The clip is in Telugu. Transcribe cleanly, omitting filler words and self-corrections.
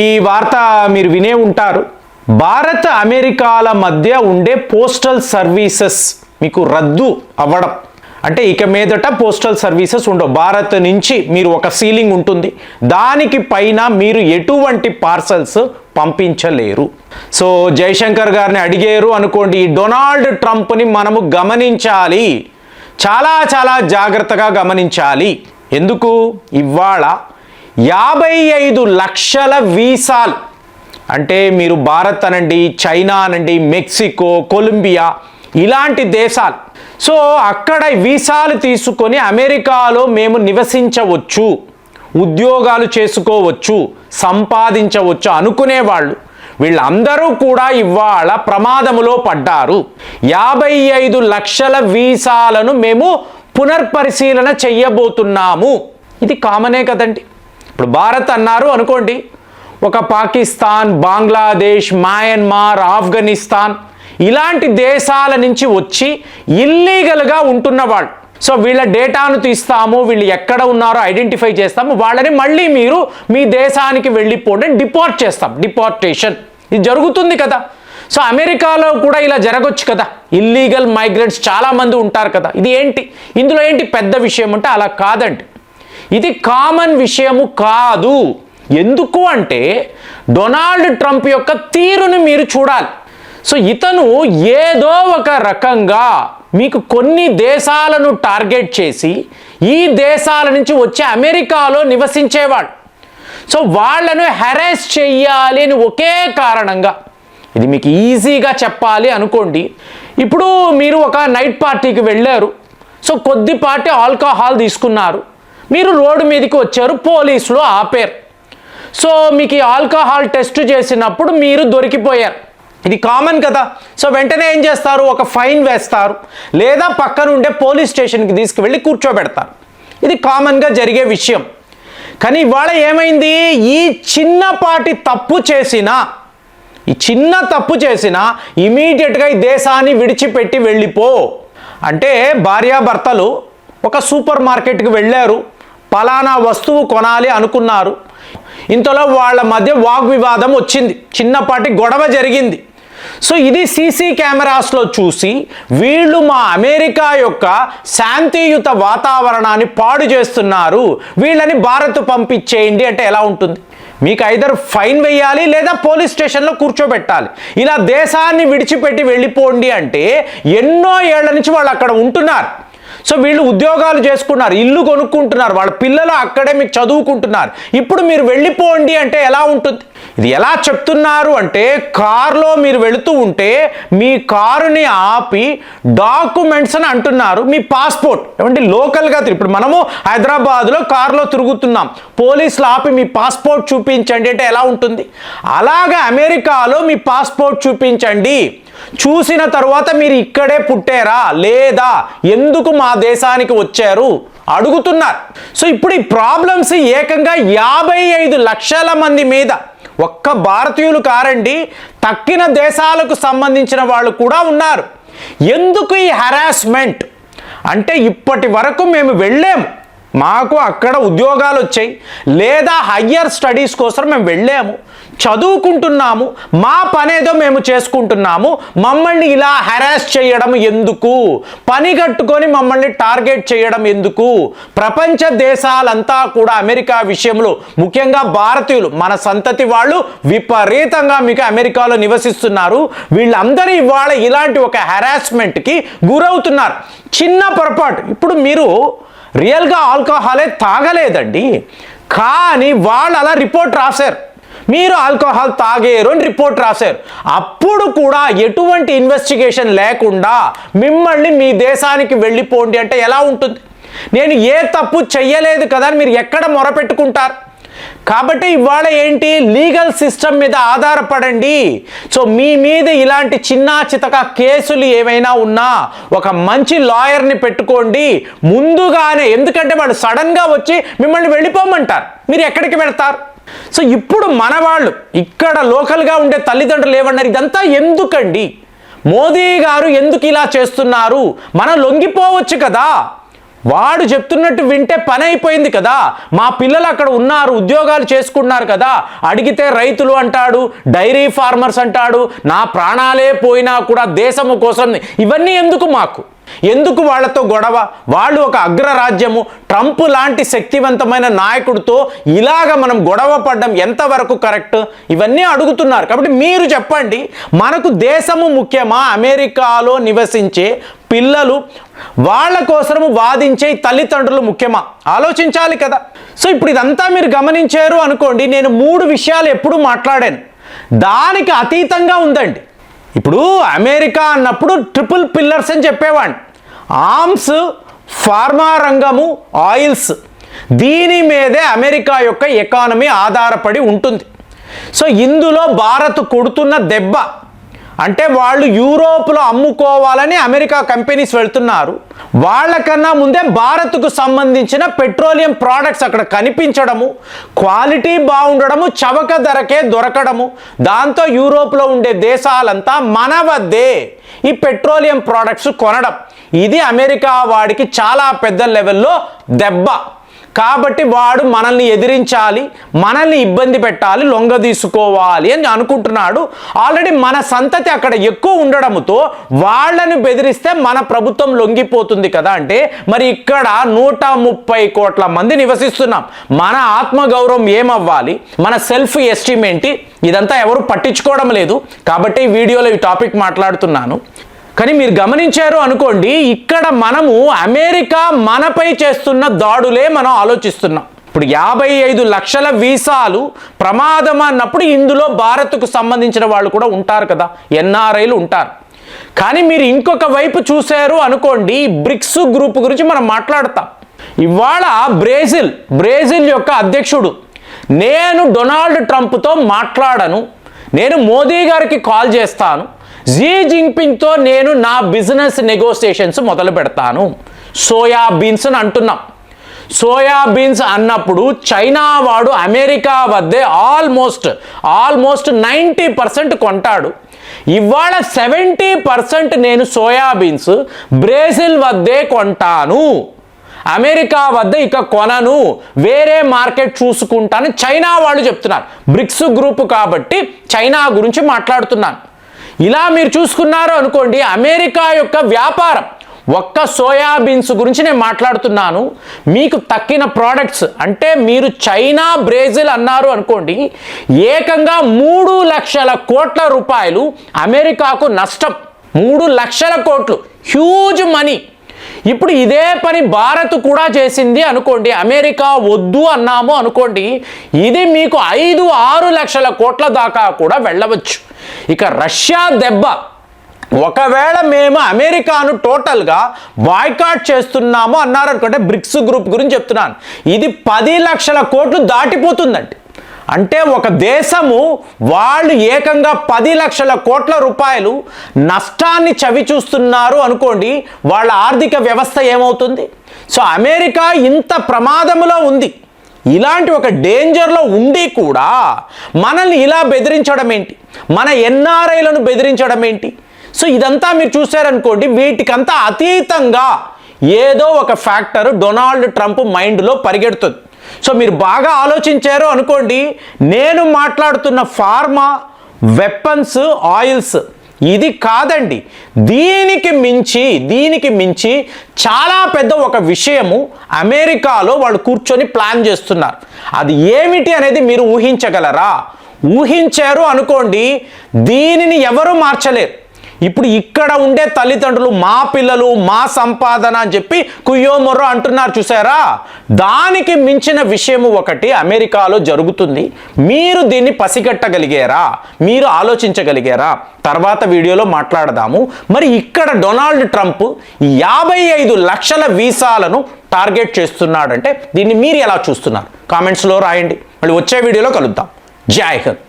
ఈ వార్త మీరు వినే ఉంటారు. భారత్ అమెరికాల మధ్య ఉండే పోస్టల్ సర్వీసెస్ మీకు రద్దు అవ్వడం. అంటే ఇక మీదట పోస్టల్ సర్వీసెస్ ఉండవు. భారత్ నుంచి మీరు ఒక సీలింగ్ ఉంటుంది, దానికి పైన మీరు ఎటువంటి పార్సల్స్ పంపించలేరు. సో జయశంకర్ గారిని అడిగారు అనుకోండి, ఈ డొనాల్డ్ ట్రంప్ని మనము గమనించాలి, చాలా చాలా జాగ్రత్తగా గమనించాలి. ఎందుకు? ఇవాళ 55 లక్షల వీసాలు, అంటే మీరు భారత్ అనండి, చైనా అనండి, మెక్సికో, కొలంబియా ఇలాంటి దేశాలు, సో అక్కడ వీసాలు తీసుకొని అమెరికాలో మేము నివసించవచ్చు, ఉద్యోగాలు చేసుకోవచ్చు, సంపాదించవచ్చు అనుకునేవాళ్ళు వీళ్ళందరూ కూడా ఇవాళ ప్రమాదములో పడ్డారు. 55 లక్షల వీసాలను మేము పునర్పరిశీలన చెయ్యబోతున్నాము. ఇది కామనే కదండి. ఇప్పుడు భారత్ అన్నారు అనుకోండి, ఒక పాకిస్తాన్, బంగ్లాదేశ్, మయన్మార్, ఆఫ్ఘనిస్తాన్ ఇలాంటి దేశాల నుంచి వచ్చి ఇల్లీగల్గా ఉంటున్న వాళ్ళు, సో వీళ్ళ డేటాను తీస్తాము, వీళ్ళు ఎక్కడ ఉన్నారో ఐడెంటిఫై చేస్తాము, వాళ్ళని మళ్ళీ మీరు మీ దేశానికి వెళ్ళిపోండి, డిపోర్ట్ చేస్తాం. డిపోర్టేషన్ ఇది జరుగుతుంది కదా. సో అమెరికాలో కూడా ఇలా జరగవచ్చు కదా, ఇల్లీగల్ మైగ్రెంట్స్ చాలామంది ఉంటారు కదా. ఇది ఏంటి, ఇందులో ఏంటి పెద్ద విషయం అంటే అలా కాదండి, ఇది కామన్ విషయము కాదు. ఎందుకు అంటే డొనాల్డ్ ట్రంప్ యొక్క తీరుని మీరు చూడాలి. సో ఇతను ఏదో ఒక రకంగా మీకు కొన్ని దేశాలను టార్గెట్ చేసి ఈ దేశాల నుంచి వచ్చి అమెరికాలో నివసించేవాడు, సో వాళ్ళను హెరాస్ చెయ్యాలి అని ఒకే కారణంగా. ఇది మీకు ఈజీగా చెప్పాలి అనుకోండి, ఇప్పుడు మీరు ఒక నైట్ పార్టీకి వెళ్ళారు, సో కొద్దిపాటి ఆల్కహాల్ తీసుకున్నారు, మీరు రోడ్డు మీదకి వచ్చారు, పోలీసులు ఆపారు, సో మీకు ఆల్కహాల్ టెస్ట్ చేసినప్పుడు మీరు దొరికిపోయారు. ఇది కామన్ కదా. సో వెంటనే ఏం చేస్తారు, ఒక ఫైన్ వేస్తారు, లేదా పక్కన ఉండే పోలీస్ స్టేషన్కి తీసుకువెళ్ళి కూర్చోబెడతారు. ఇది కామన్గా జరిగే విషయం. కానీ ఇవాళ ఏమైంది, ఈ చిన్నపాటి తప్పు చేసినా ఇమీడియట్గా ఈ దేశాన్ని విడిచిపెట్టి వెళ్ళిపో అంటే, భార్యాభర్తలు ఒక సూపర్ మార్కెట్కి వెళ్ళారు, పలానా వస్తువు కొనాలి అనుకున్నారు, ఇంతలో వాళ్ళ మధ్య వాగ్వివాదం వచ్చింది, చిన్నపాటి గొడవ జరిగింది. సో ఇది సీసీ కెమెరాస్లో చూసి వీళ్ళు మా అమెరికా యొక్క శాంతియుత వాతావరణాన్ని పాడు చేస్తున్నారు, వీళ్ళని భారత్ పంపించేయండి అంటే ఎలా ఉంటుంది? మీకు ఐదర్ ఫైన్ వేయాలి లేదా పోలీస్ స్టేషన్లో కూర్చోబెట్టాలి. ఇలా దేశాన్ని విడిచిపెట్టి వెళ్ళిపోండి అంటే ఎన్నో ఏళ్ల నుంచి వాళ్ళు అక్కడ ఉంటున్నారు, సో వీళ్ళు ఉద్యోగాలు చేసుకున్నారు, ఇల్లు కొనుక్కుంటున్నారు, వాళ్ళ పిల్లలు అక్కడే మీకు చదువుకుంటున్నారు, ఇప్పుడు మీరు వెళ్ళిపోండి అంటే ఎలా ఉంటుంది? ఇది ఎలా చెప్తున్నారు అంటే, కారులో మీరు వెళుతూ ఉంటే మీ కారుని ఆపి డాక్యుమెంట్స్ అని అంటున్నారు, మీ పాస్పోర్ట్ ఏమంటే లోకల్గా ఇప్పుడు మనము హైదరాబాద్లో కారులో తిరుగుతున్నాం, పోలీసులు ఆపి మీ పాస్పోర్ట్ చూపించండి అంటే ఎలా ఉంటుంది? అలాగే అమెరికాలో మీ పాస్పోర్ట్ చూపించండి, చూసిన తర్వాత మీరు ఇక్కడే పుట్టారా లేదా, ఎందుకు మా దేశానికి వచ్చారు అడుగుతున్నారు. సో ఇప్పుడు ఈ ప్రాబ్లమ్స్ ఏకంగా 55 లక్షల మంది మీద, ఒక్క భారతీయులు కారండి, తక్కిన దేశాలకు సంబంధించిన వాళ్ళు కూడా ఉన్నారు. ఎందుకు ఈ హెరాస్మెంట్ అంటే, ఇప్పటి వరకు మేము వెళ్ళాము, మాకు అక్కడ ఉద్యోగాలు వచ్చాయి, లేదా హయ్యర్ స్టడీస్ కోసం మేము వెళ్ళాము, చదువుకుంటున్నాము, మా పనేదో మేము చేసుకుంటున్నాము, మమ్మల్ని ఇలా హెరాస్ చేయడం ఎందుకు, పని కట్టుకొని మమ్మల్ని టార్గెట్ చేయడం ఎందుకు? ప్రపంచ దేశాలంతా కూడా అమెరికా విషయంలో, ముఖ్యంగా భారతీయులు మన సంతతి వాళ్ళు విపరీతంగా మీకు అమెరికాలో నివసిస్తున్నారు, వీళ్ళందరూ ఇవాళ ఇలాంటి ఒక హెరాస్మెంట్కి గురవుతున్నారు. చిన్న పొరపాటు, ఇప్పుడు మీరు రియల్గా ఆల్కహాలే తాగలేదండి, కానీ వాళ్ళు అలా రిపోర్ట్ రాశారు, మీరు ఆల్కహాల్ తాగేరు అని రిపోర్ట్ రాశారు, అప్పుడు కూడా ఎటువంటి ఇన్వెస్టిగేషన్ లేకుండా మిమ్మల్ని మీ దేశానికి వెళ్ళిపోండి అంటే ఎలా ఉంటుంది? నేను ఏ తప్పు చెయ్యలేదు కదా అని మీరు ఎక్కడ మొరపెట్టుకుంటారు? కాబట్టి ఇవాళ ఏంటి, లీగల్ సిస్టమ్ మీద ఆధారపడండి. సో మీ మీద ఇలాంటి చిన్నా చితక కేసులు ఏమైనా ఉన్నా ఒక మంచి లాయర్ని పెట్టుకోండి ముందుగానే, ఎందుకంటే వాడు సడన్గా వచ్చి మిమ్మల్ని వెళ్ళిపోమంటారు, మీరు ఎక్కడికి వెళ్తారు? సో ఇప్పుడు మన వాళ్ళు ఇక్కడ లోకల్గా ఉండే తల్లిదండ్రులు ఏమన్నారు, ఇదంతా ఎందుకండి, మోదీ గారు ఎందుకు ఇలా చేస్తున్నారు, మనం లొంగిపోవచ్చు కదా, వాడు చెప్తున్నట్టు వింటే పని అయిపోయింది కదా. మా పిల్లలు అక్కడ ఉన్నారు, ఉద్యోగాలు చేసుకున్నారు కదా. అడిగితే రైతులు అంటాడు, డైరీ ఫార్మర్స్ అంటాడు, నా ప్రాణాలే పోయినా కూడా దేశము కోసం. ఇవన్నీ ఎందుకు మాకు? ఎందుకు వాళ్ళతో గొడవ? వాళ్ళు ఒక అగ్రరాజ్యము, ట్రంప్ లాంటి శక్తివంతమైన నాయకుడితో ఇలాగ మనం గొడవ పడ్డం ఎంతవరకు కరెక్ట్? ఇవన్నీ అడుగుతున్నారు. కాబట్టి మీరు చెప్పండి, మనకు దేశము ముఖ్యమా, అమెరికాలో నివసించే పిల్లలు వాళ్ళ కోసము వాదించే తల్లిదండ్రులు ముఖ్యమా? ఆలోచించాలి కదా. సో ఇప్పుడు ఇదంతా మీరు గమనించారు అనుకోండి, నేను 3 విషయాలు ఎప్పుడూ మాట్లాడాను, దానికి అతీతంగా ఉందండి. ఇప్పుడు అమెరికా అన్నప్పుడు ట్రిపుల్ పిల్లర్స్ అని చెప్పేవాడిని. ఆర్మ్స్, ఫార్మా రంగము, ఆయిల్స్. దీని మీదే అమెరికా యొక్క ఎకానమీ ఆధారపడి ఉంటుంది. సో ఇందులో భారత్ కొడుతున్న దెబ్బ అంటే వాళ్ళు యూరోప్లో అమ్ముకోవాలని అమెరికా కంపెనీస్ వెళ్తున్నారు. వాళ్ళకన్నా ముందే భారత్కు సంబంధించిన పెట్రోలియం ప్రోడక్ట్స్ అక్కడ కనిపించడము, క్వాలిటీ బాగుండడము, చవక ధరకే దొరకడము, దాంతో యూరోప్లో ఉండే దేశాలంతా మన వద్దే ఈ పెట్రోలియం ప్రోడక్ట్స్ కొనడం. ఇది అమెరికా వాడికి చాలా పెద్ద లెవెల్లో దెబ్బ. కాబట్టి వాడు మనల్ని ఎదిరించాలి, మనల్ని ఇబ్బంది పెట్టాలి, లొంగ తీసుకోవాలి అని అనుకుంటున్నాడు. ఆల్రెడీ మన సంతతి అక్కడ ఎక్కువ ఉండడంతో వాళ్ళని బెదిరిస్తే మన ప్రభుత్వం లొంగిపోతుంది కదా. అంటే మరి ఇక్కడ 130 కోట్ల మంది నివసిస్తున్నాం. మన ఆత్మగౌరవం ఏమవ్వాలి, మన సెల్ఫ్ ఎస్టీమ్ ఏంటి, ఇదంతా ఎవరు పట్టించుకోవడం లేదు. కాబట్టి ఈ వీడియోలో ఈ టాపిక్ మాట్లాడుతున్నాను. కానీ మీరు గమనించారు అనుకోండి, ఇక్కడ మనము అమెరికా మనపై చేస్తున్న దాడులే మనం ఆలోచిస్తున్నాం. ఇప్పుడు 55 లక్షల వీసాలు ప్రమాదం అన్నప్పుడు ఇందులో భారత్కు సంబంధించిన వాళ్ళు కూడా ఉంటారు కదా, ఎన్ఆర్ఐలు ఉంటారు. కానీ మీరు ఇంకొక వైపు చూశారు అనుకోండి, బ్రిక్స్ గ్రూప్ గురించి మనం మాట్లాడతాం. ఇవాళ బ్రెజిల్ యొక్క అధ్యక్షుడు, నేను డొనాల్డ్ ట్రంప్తో మాట్లాడను, నేను మోదీ గారికి కాల్ చేస్తాను, జీ జిన్పింగ్తో నేను నా బిజినెస్ నెగోసియేషన్స్ మొదలు పెడతాను. సోయాబీన్స్ అని అంటున్నాం. సోయాబీన్స్ అన్నప్పుడు చైనా వాడు అమెరికా వద్దే ఆల్మోస్ట్ 90% కొంటాడు. ఇవాళ 70% నేను సోయాబీన్స్ బ్రెజిల్ వద్దే కొంటాను, అమెరికా వద్ద ఇక కొనను, వేరే మార్కెట్ చూసుకుంటాను చైనా వాళ్ళు చెప్తున్నారు. బ్రిక్స్ గ్రూప్ కాబట్టి చైనా గురించి మాట్లాడుతున్నాను. ఇలా మీరు చూసుకున్నారు అనుకోండి, అమెరికా యొక్క వ్యాపారం, ఒక్క సోయాబీన్స్ గురించి నేను మాట్లాడుతున్నాను. మీకు తక్కిన ప్రోడక్ట్స్ అంటే మీరు చైనా, బ్రెజిల్ అన్నారు అనుకోండి, ఏకంగా 3 లక్షల కోట్ల రూపాయలు అమెరికాకు నష్టం. 3 లక్షల కోట్లు, హ్యూజ్ మనీ. ఇప్పుడు ఇదే పని భారత్ కూడా చేసింది అనుకోండి, అమెరికా వద్దు అన్నాము అనుకోండి, ఇది మీకు 5-6 లక్షల కోట్ల దాకా కూడా వెళ్ళవచ్చు. ఇక రష్యా దెబ్బ, ఒకవేళ మేము అమెరికాను టోటల్గా బాయ్కాట్ చేస్తున్నాము అన్నారు అనుకుంటే, బ్రిక్స్ గ్రూప్ గురించి చెప్తున్నాను, ఇది 10 లక్షల కోట్లు దాటిపోతుందండి. అంటే ఒక దేశము వాళ్ళు ఏకంగా 10 లక్షల కోట్ల రూపాయలు నష్టాన్ని చవి చూస్తున్నారు అనుకోండి, వాళ్ళ ఆర్థిక వ్యవస్థ ఏమవుతుంది? సో అమెరికా ఇంత ప్రమాదంలో ఉంది, ఇలాంటి ఒక డేంజర్లో ఉండి కూడా మనల్ని ఇలా బెదిరించడం ఏంటి, మన ఎన్ఆర్ఐలను బెదిరించడం ఏంటి? సో ఇదంతా మీరు చూశారనుకోండి, వీటికంతా అతీతంగా ఏదో ఒక ఫ్యాక్టర్ డొనాల్డ్ ట్రంప్ మైండ్లో పరిగెడుతుంది. సో మీరు బాగా ఆలోచించారు అనుకోండి, నేను మాట్లాడుతున్న ఫార్మా, వెపన్స్, ఆయిల్స్ ఇది కాదండి, దీనికి మించి చాలా పెద్ద ఒక విషయము అమెరికాలో వాళ్ళు కూర్చొని ప్లాన్ చేస్తున్నారు. అది ఏమిటి అనేది మీరు ఊహించగలరా? ఊహించారు అనుకోండి, దీనిని ఎవరు మార్చలేరు. ఇప్పుడు ఇక్కడ ఉండే తల్లిదండ్రులు మా పిల్లలు మా సంపాదన అని చెప్పి కుయ్యో మొర్రో అంటున్నారు చూసారా? దానికి మించిన విషయము ఒకటి అమెరికాలో జరుగుతుంది. మీరు దీన్ని పసిగట్టగలిగారా? మీరు ఆలోచించగలిగారా? తర్వాత వీడియోలో మాట్లాడదాము. మరి ఇక్కడ డొనాల్డ్ ట్రంప్ 55 లక్షల వీసాలను టార్గెట్ చేస్తున్నాడంటే దీన్ని మీరు ఎలా చూస్తున్నారు? కామెంట్స్లో రాయండి. మళ్ళీ వచ్చే వీడియోలో కలుద్దాం. జై హింద్.